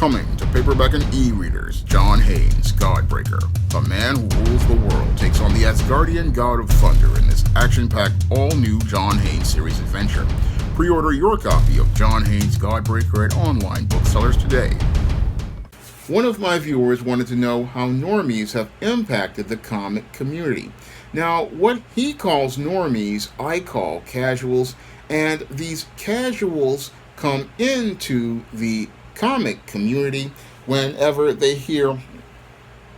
Coming to paperback and e-readers, John Haynes' Godbreaker. The man who rules the world takes on the Asgardian god of thunder in this action-packed, all-new John Haynes series adventure. Pre-order your copy of John Haynes' Godbreaker at online booksellers today. One of my viewers wanted to know how normies have impacted the comic community. Now, what he calls normies, I call casuals, and these casuals come into the comic community whenever they hear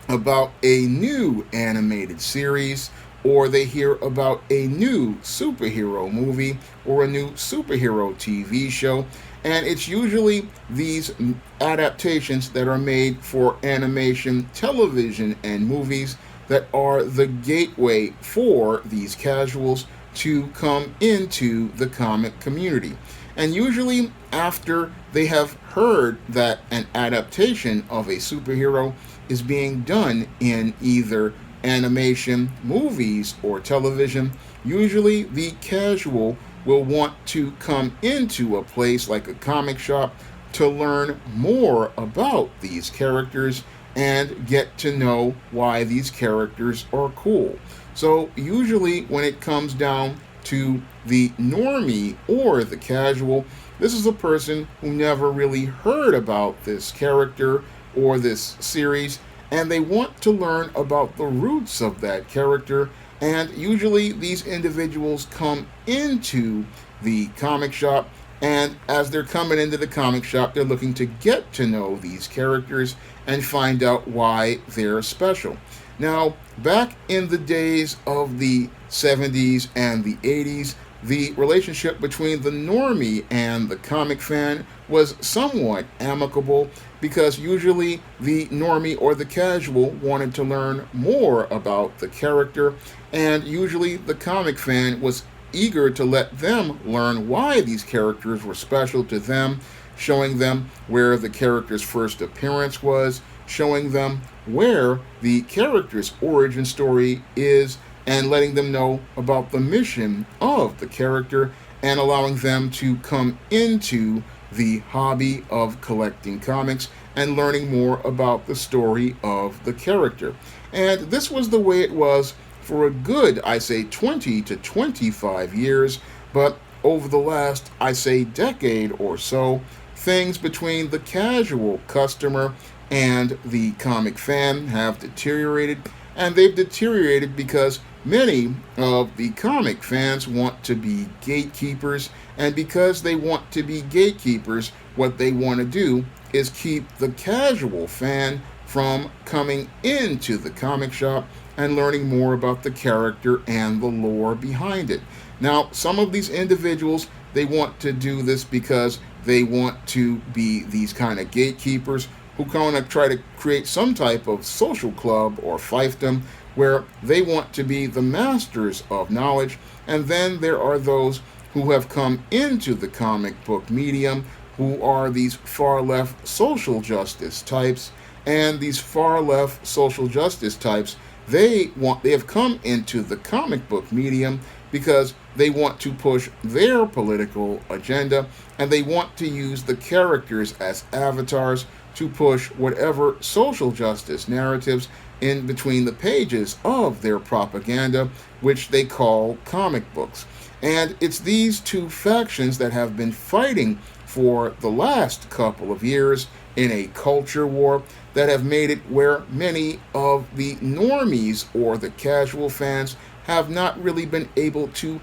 about a new animated series, or they hear about a new superhero movie or a new superhero TV show, and it's usually these adaptations that are made for animation, television, and movies that are the gateway for these casuals to come into the comic community. And usually after they have heard that an adaptation of a superhero is being done in either animation, movies, or television, usually the casual will want to come into a place like a comic shop to learn more about these characters and get to know why these characters are cool. So usually when it comes down to the normie or the casual, this is a person who never really heard about this character or this series, and they want to learn about the roots of that character. And usually these individuals come into the comic shop, and as they're coming into the comic shop, they're looking to get to know these characters and find out why they're special. Now, back in the days of the 70s and the 80s, the relationship between the normie and the comic fan was somewhat amicable, because usually the normie or the casual wanted to learn more about the character, and usually the comic fan was eager to let them learn why these characters were special to them, showing them where the character's first appearance was, showing them where the character's origin story is, and letting them know about the mission of the character, and allowing them to come into the hobby of collecting comics and learning more about the story of the character. And this was the way it was for a good, I say, 20 to 25 years, but over the last, I say, decade or so, things between the casual customer and the comic fan have deteriorated, and they've deteriorated because many of the comic fans want to be gatekeepers, and because they want to be gatekeepers, what they want to do is keep the casual fan from coming into the comic shop and learning more about the character and the lore behind it. Now, some of these individuals, they want to do this because they want to be these kind of gatekeepers who kind of try to create some type of social club or fiefdom where they want to be the masters of knowledge. And then there are those who have come into the comic book medium who are these far left social justice types. And these far left social justice types, they have come into the comic book medium because they want to push their political agenda, and they want to use the characters as avatars to push whatever social justice narratives in between the pages of their propaganda, which they call comic books. And it's these two factions that have been fighting for the last couple of years in a culture war that have made it where many of the normies or the casual fans have not really been able to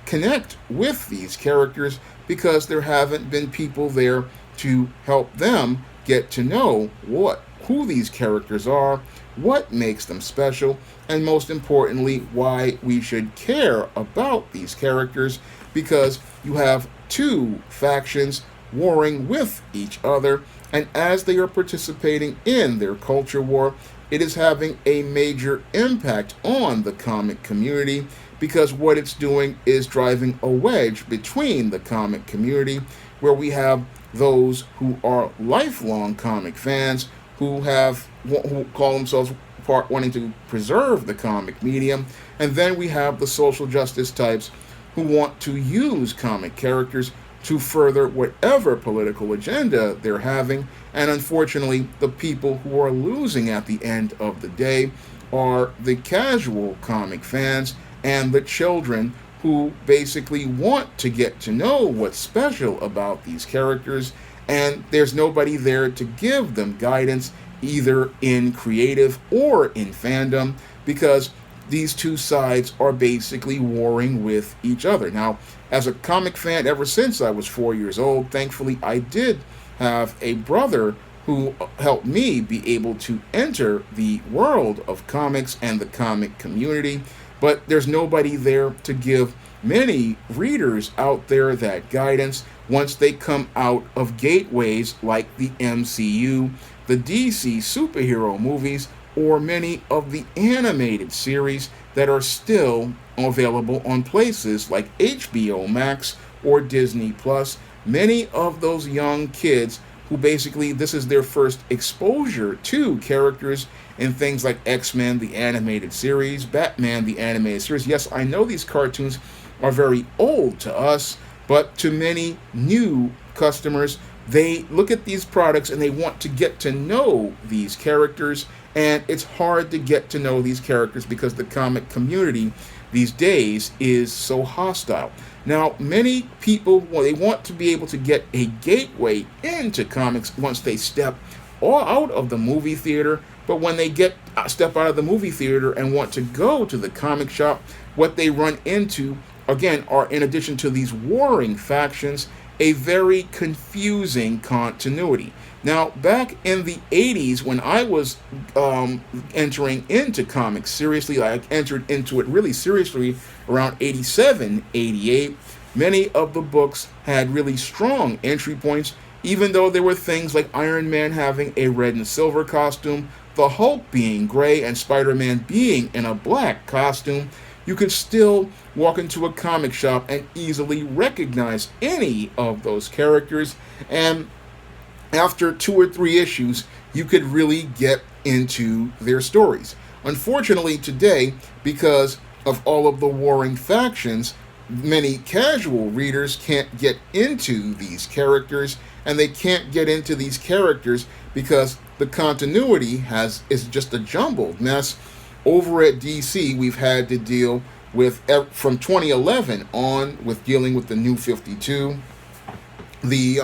connect with these characters because there haven't been people there to help them get to know who these characters are, what makes them special, and most importantly, why we should care about these characters, because you have two factions warring with each other, and as they are participating in their culture war, it is having a major impact on the comic community, because what it's doing is driving a wedge between the comic community, where we have those who are lifelong comic fans who call themselves wanting to preserve the comic medium, and then we have the social justice types who want to use comic characters to further whatever political agenda they're having. And unfortunately, the people who are losing at the end of the day are the casual comic fans and the children who basically want to get to know what's special about these characters, and there's nobody there to give them guidance either in creative or in fandom, because these two sides are basically warring with each other. Now, as a comic fan, ever since I was 4 years old, thankfully I did have a brother who helped me be able to enter the world of comics and the comic community. But there's nobody there to give many readers out there that guidance once they come out of gateways like the MCU, the DC superhero movies, or many of the animated series that are still available on places like HBO Max or Disney Plus. Many of those young kids who basically this is their first exposure to characters in things like X-Men, the animated series, Batman, the animated series. Yes, I know these cartoons are very old to us, but to many new customers, they look at these products and they want to get to know these characters, and it's hard to get to know these characters because the comic community these days is so hostile. Now, many people, well, they want to be able to get a gateway into comics once they step all out of the movie theater, but when they step out of the movie theater and want to go to the comic shop, what they run into, again, are, in addition to these warring factions, a very confusing continuity. Now, back in the 80s, when I was entering into comics seriously, I entered into it really seriously around 87, 88, many of the books had really strong entry points, even though there were things like Iron Man having a red and silver costume, the Hulk being gray, and Spider-Man being in a black costume. You could still walk into a comic shop and easily recognize any of those characters, and after 2 or 3 issues, you could really get into their stories. Unfortunately, today, because of all of the warring factions, many casual readers can't get into these characters, and they can't get into these characters because the continuity is just a jumbled mess. Over at DC, we've had to deal with, from 2011 on, with dealing with the New 52, the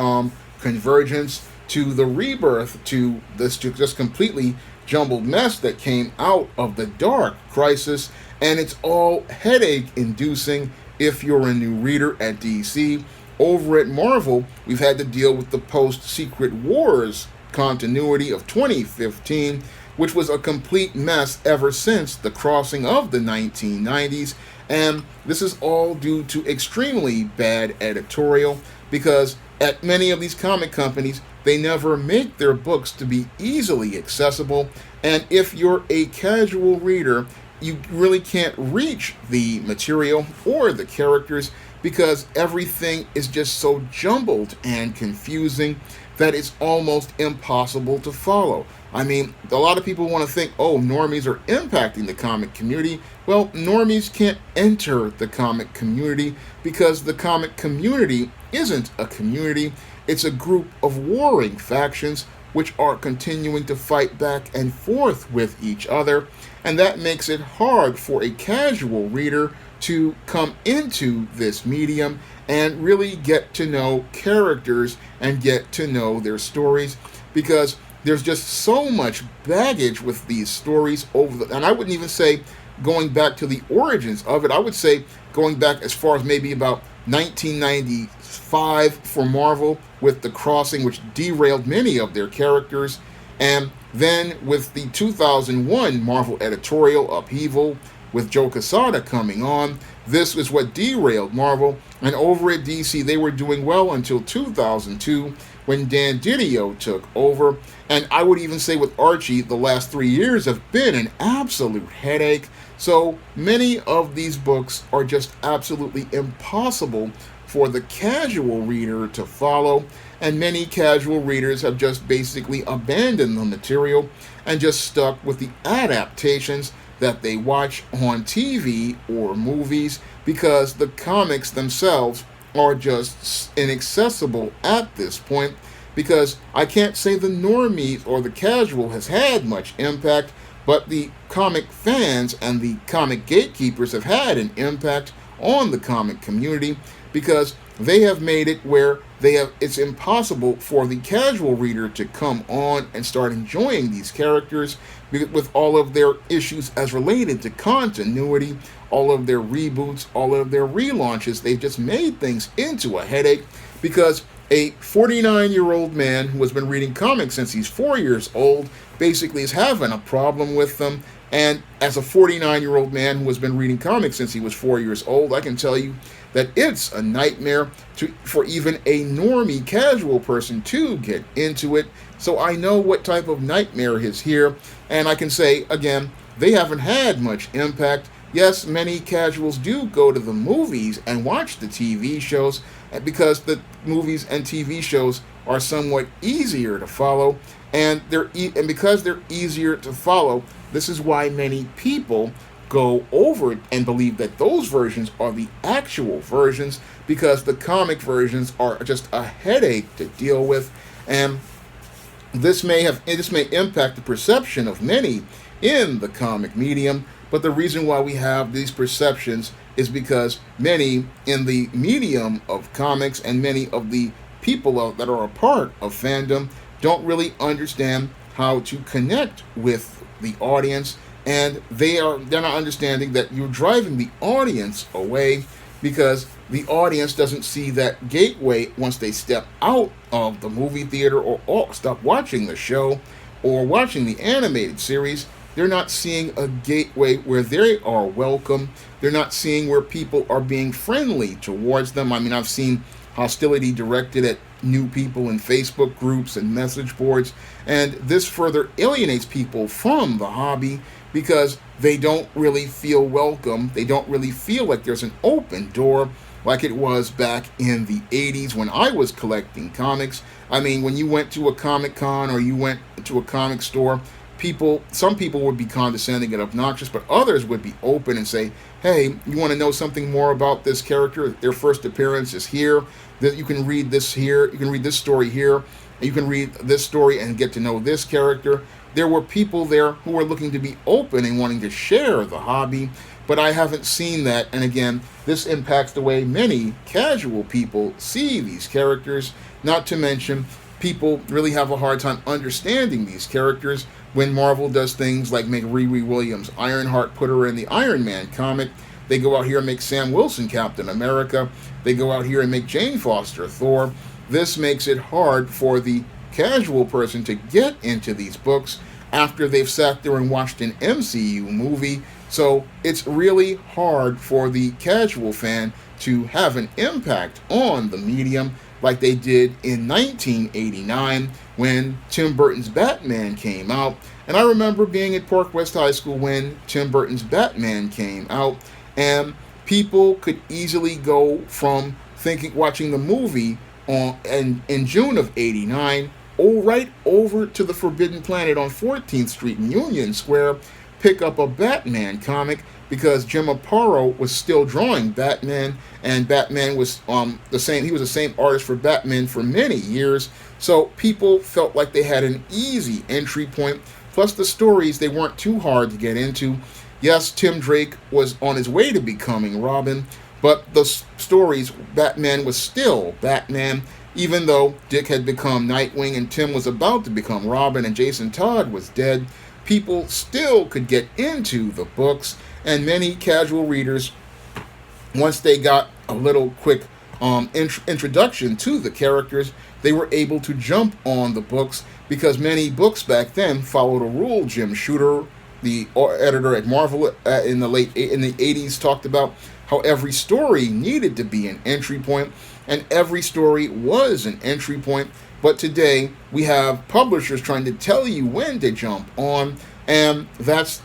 Convergence, to the Rebirth, to this just completely jumbled mess that came out of the Dark Crisis, and it's all headache-inducing if you're a new reader at DC. Over at Marvel, we've had to deal with the post-Secret Wars continuity of 2015, which was a complete mess ever since the crossing of the 1990s, and this is all due to extremely bad editorial, because at many of these comic companies, they never make their books to be easily accessible, and if you're a casual reader, you really can't reach the material or the characters because everything is just so jumbled and confusing that it's almost impossible to follow. I mean, a lot of people want to think, oh, normies are impacting the comic community. Well, normies can't enter the comic community because the comic community isn't a community. It's a group of warring factions which are continuing to fight back and forth with each other, and that makes it hard for a casual reader to come into this medium and really get to know characters and get to know their stories, because there's just so much baggage with these stories and I wouldn't even say going back to the origins of it. I would say going back as far as maybe about 1995 for Marvel with the Crossing, which derailed many of their characters, and then with the 2001 Marvel editorial upheaval with Joe Quesada coming on. This is what derailed Marvel, and over at DC they were doing well until 2002 when Dan Didio took over, and I would even say with Archie the last 3 years have been an absolute headache. So many of these books are just absolutely impossible for the casual reader to follow, and many casual readers have just basically abandoned the material and just stuck with the adaptations that they watch on TV or movies, because the comics themselves are just inaccessible at this point, because I can't say the normies or the casual has had much impact, but the comic fans and the comic gatekeepers have had an impact on the comic community, because they have made it where it's impossible for the casual reader to come on and start enjoying these characters with all of their issues as related to continuity, all of their reboots, all of their relaunches. They've just made things into a headache, because a 49-year-old man who has been reading comics since he's 4 years old basically is having a problem with them. And as a 49-year-old man who has been reading comics since he was 4 years old, I can tell you that it's a nightmare for even a normie casual person to get into it. So I know what type of nightmare is here, and I can say, again, they haven't had much impact. Yes, many casuals do go to the movies and watch the TV shows, because the movies and TV shows are somewhat easier to follow, and because they're easier to follow, this is why many people go over it and believe that those versions are the actual versions, because the comic versions are just a headache to deal with. And this may impact the perception of many in the comic medium, but the reason why we have these perceptions is because many in the medium of comics and many of the people that are a part of fandom don't really understand how to connect with the audience, and they're not understanding that you're driving the audience away, because the audience doesn't see that gateway once they step out of the movie theater or stop watching the show or watching the animated series. They're not seeing a gateway where they are welcome. They're not seeing where people are being friendly towards them. I mean, I've seen hostility directed at new people in Facebook groups and message boards, and this further alienates people from the hobby, because they don't really feel welcome. They don't really feel like there's an open door like it was back in the 80s when I was collecting comics. I mean, when you went to a Comic Con or you went to a comic store, some people would be condescending and obnoxious, but others would be open and say, hey, you want to know something more about this character? Their first appearance is here. You can read this here. You can read this story here. And you can read this story and get to know this character. There were people there who were looking to be open and wanting to share the hobby, but I haven't seen that. And again, this impacts the way many casual people see these characters, not to mention people really have a hard time understanding these characters when Marvel does things like make Riri Williams Ironheart, put her in the Iron Man comic. They go out here and make Sam Wilson Captain America. They go out here and make Jane Foster Thor. This makes it hard for the casual person to get into these books after they've sat there and watched an MCU movie. So it's really hard for the casual fan to have an impact on the medium like they did in 1989 when Tim Burton's Batman came out. And I remember being at Park West High School when Tim Burton's Batman came out, and people could easily go from watching the movie in June of '89, right over to the Forbidden Planet on 14th Street in Union Square, pick up a Batman comic, because Jim Aparo was still drawing Batman, and Batman was the same. He was the same artist for Batman for many years, so people felt like they had an easy entry point. Plus, the stories, they weren't too hard to get into. Yes, Tim Drake was on his way to becoming Robin, but the stories, Batman was still Batman, even though Dick had become Nightwing and Tim was about to become Robin and Jason Todd was dead. People still could get into the books, and many casual readers, once they got a little quick introduction to the characters, they were able to jump on the books, because many books back then followed a rule. Jim Shooter, the editor at Marvel in the 80s, talked about how every story needed to be an entry point, and every story was an entry point. But today, we have publishers trying to tell you when to jump on, and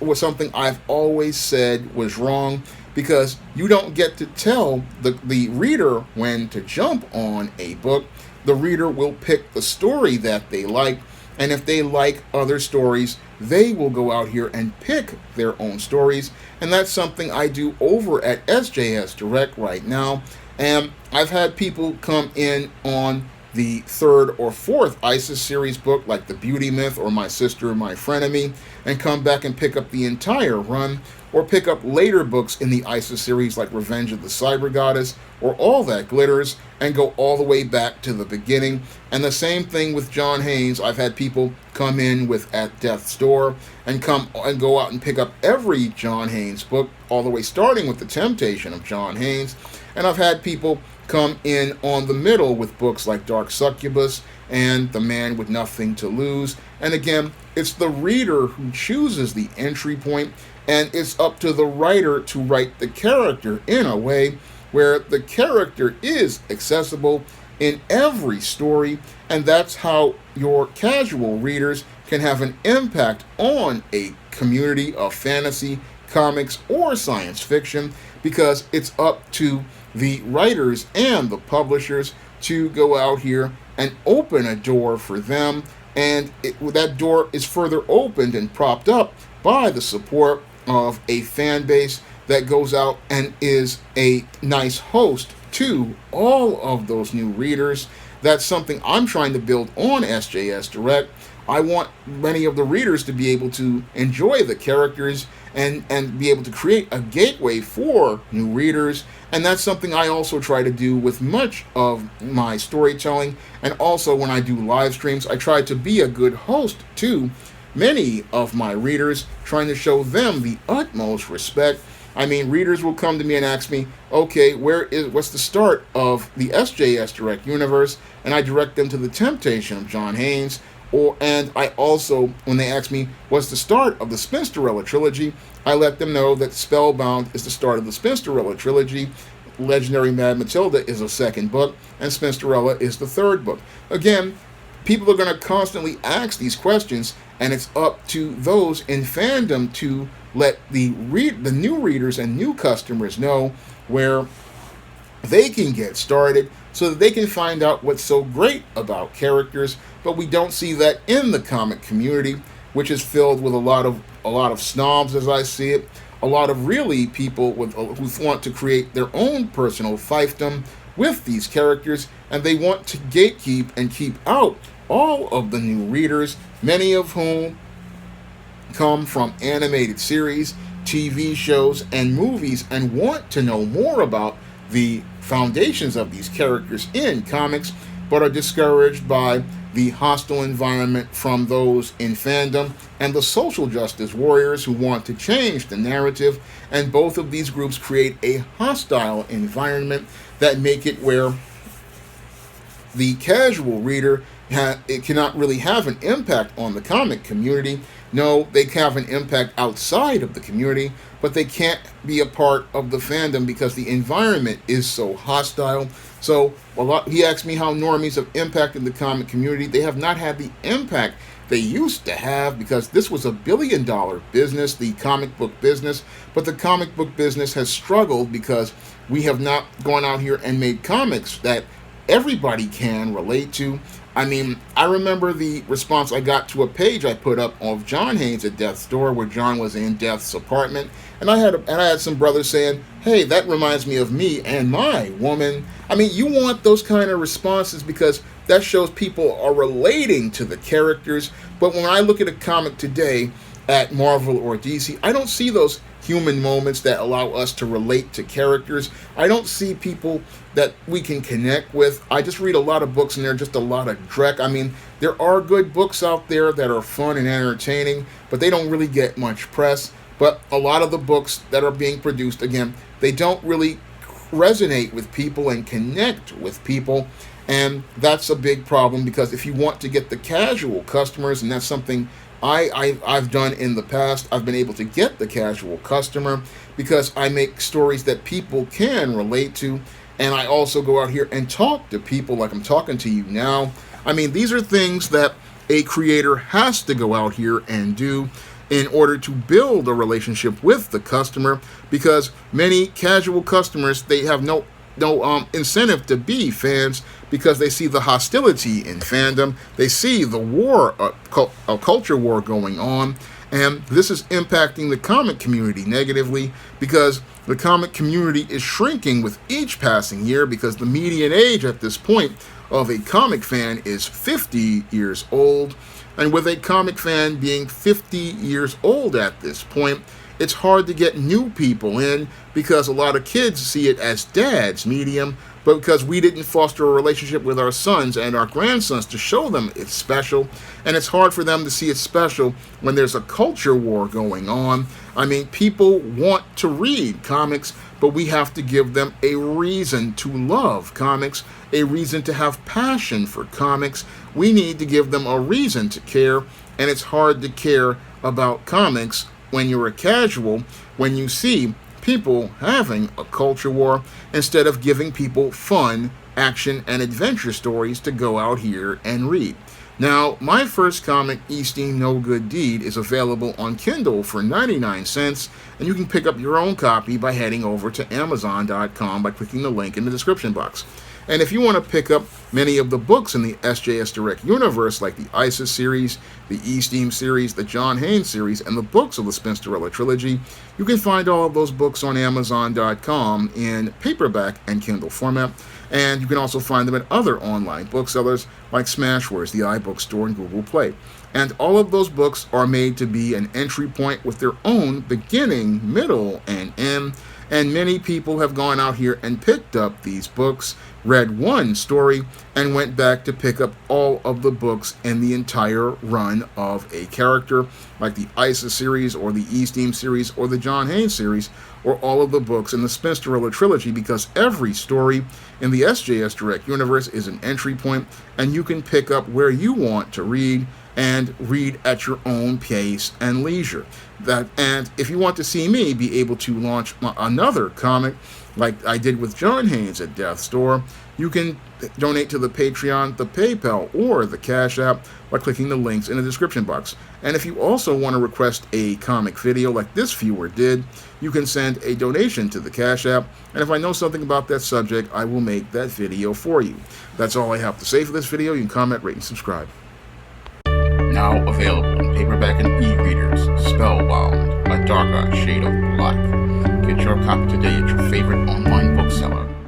was something I've always said was wrong, because you don't get to tell the reader when to jump on a book. The reader will pick the story that they like, and if they like other stories, they will go out here and pick their own stories, and that's something I do over at SJS Direct right now. And I've had people come in on the third or fourth ISIS series book, like The Beauty Myth or My Sister and My Frenemy, and come back and pick up the entire run, or pick up later books in the ISIS series like Revenge of the Cyber Goddess or All That Glitters, and go all the way back to the beginning. And the same thing with John Haynes. I've had people come in with At Death's Door and come and go out and pick up every John Haynes book, all the way starting with The Temptation of John Haynes. And I've had people come in on the middle with books like Dark Succubus and The Man with Nothing to Lose. And again, it's the reader who chooses the entry point, and it's up to the writer to write the character in a way where the character is accessible in every story, and that's how your casual readers can have an impact on a community of fantasy, comics, or science fiction, because it's up to the writers and the publishers to go out here and open a door for them, and that door is further opened and propped up by the support of a fan base that goes out and is a nice host to all of those new readers. That's something I'm trying to build on SJS Direct. I want many of the readers to be able to enjoy the characters and be able to create a gateway for new readers. And that's something I also try to do with much of my storytelling. And also when I do live streams, I try to be a good host to many of my readers, trying to show them the utmost respect. I mean, readers will come to me and ask me, okay, what's the start of the SJS Direct universe? And I direct them to The Temptation of John Haynes. And I also, when they ask me what's the start of the Spinsterella trilogy, I let them know that Spellbound is the start of the Spinsterella trilogy. Legendary Mad Matilda is the second book, and Spinsterella is the third book. Again, people are going to constantly ask these questions, and it's up to those in fandom to let the new readers and new customers know where they can get started so that they can find out what's so great about characters. But we don't see that in the comic community, which is filled with a lot of snobs, as I see it, a lot of really people who want to create their own personal fiefdom with these characters, and they want to gatekeep and keep out all of the new readers, many of whom come from animated series, TV shows, and movies, and want to know more about the foundations of these characters in comics, but are discouraged by the hostile environment from those in fandom and the social justice warriors who want to change the narrative. And both of these groups create a hostile environment that make it where the casual reader it cannot really have an impact on the comic community. No, they have an impact outside of the community, but they can't be a part of the fandom because the environment is so hostile. So he asked me how normies have impacted the comic community. They have not had the impact they used to have, because this was $1 billion business, the comic book business, but the comic book business has struggled because we have not gone out here and made comics that everybody can relate to. I mean, I remember the response I got to a page I put up of John Haynes at Death's Door, where John was in Death's apartment, and I had some brothers saying, "Hey, that reminds me of me and my woman." I mean, you want those kind of responses because that shows people are relating to the characters. But when I look at a comic today at Marvel or DC, I don't see those human moments that allow us to relate to characters. I don't see people that we can connect with. I just read a lot of books and they're just a lot of dreck. I mean, there are good books out there that are fun and entertaining, but they don't really get much press. But a lot of the books that are being produced, again, they don't really resonate with people and connect with people. And that's a big problem, because if you want to get the casual customers, and that's something I've done in the past, I've been able to get the casual customer because I make stories that people can relate to, and I also go out here and talk to people like I'm talking to you now. I mean, these are things that a creator has to go out here and do in order to build a relationship with the customer, because many casual customers, they have no incentive to be fans, because they see the hostility in fandom, they see the war, a culture war going on, And this is impacting the comic community negatively because the comic community is shrinking with each passing year because the median age at this point of a comic fan is 50 years old. And with a comic fan being 50 years old at this point, it's hard to get new people in because a lot of kids see it as dad's medium, but because we didn't foster a relationship with our sons and our grandsons to show them it's special, and it's hard for them to see it's special when there's a culture war going on. I mean, people want to read comics, but we have to give them a reason to love comics, a reason to have passion for comics. We need to give them a reason to care, and it's hard to care about comics when you're a casual, when you see people having a culture war instead of giving people fun, action, and adventure stories to go out here and read. Now, my first comic, Esteem No Good Deed, is available on Kindle for 99 cents, and you can pick up your own copy by heading over to Amazon.com by clicking the link in the description box. And if you want to pick up many of the books in the SJS Direct universe, like the ISIS series, the Esteem series, the John Haynes series, and the books of the Spinsterella trilogy, you can find all of those books on Amazon.com in paperback and Kindle format. And you can also find them at other online booksellers like Smashwords, the iBookstore, and Google Play. And all of those books are made to be an entry point with their own beginning, middle, and end. And many people have gone out here and picked up these books, read one story, and went back to pick up all of the books in the entire run of a character, like the ISIS series, or the Esteem series, or the John Haynes series, or all of the books in the Spinsterella trilogy, because every story in the SJS Direct universe is an entry point, and you can pick up where you want to read and read at your own pace and leisure. And if you want to see me be able to launch another comic like I did with John Haynes at Death's Door, you can donate to the Patreon, the PayPal, or the Cash App by clicking the links in the description box. And if you also want to request a comic video like this viewer did, you can send a donation to the Cash App, and if I know something about that subject, I will make that video for you. That's all I have to say for this video. You can comment, rate, and subscribe. Now available in paperback and e-readers, Spellbound, A Darker Shade of Black. Get your copy today at your favorite online bookseller.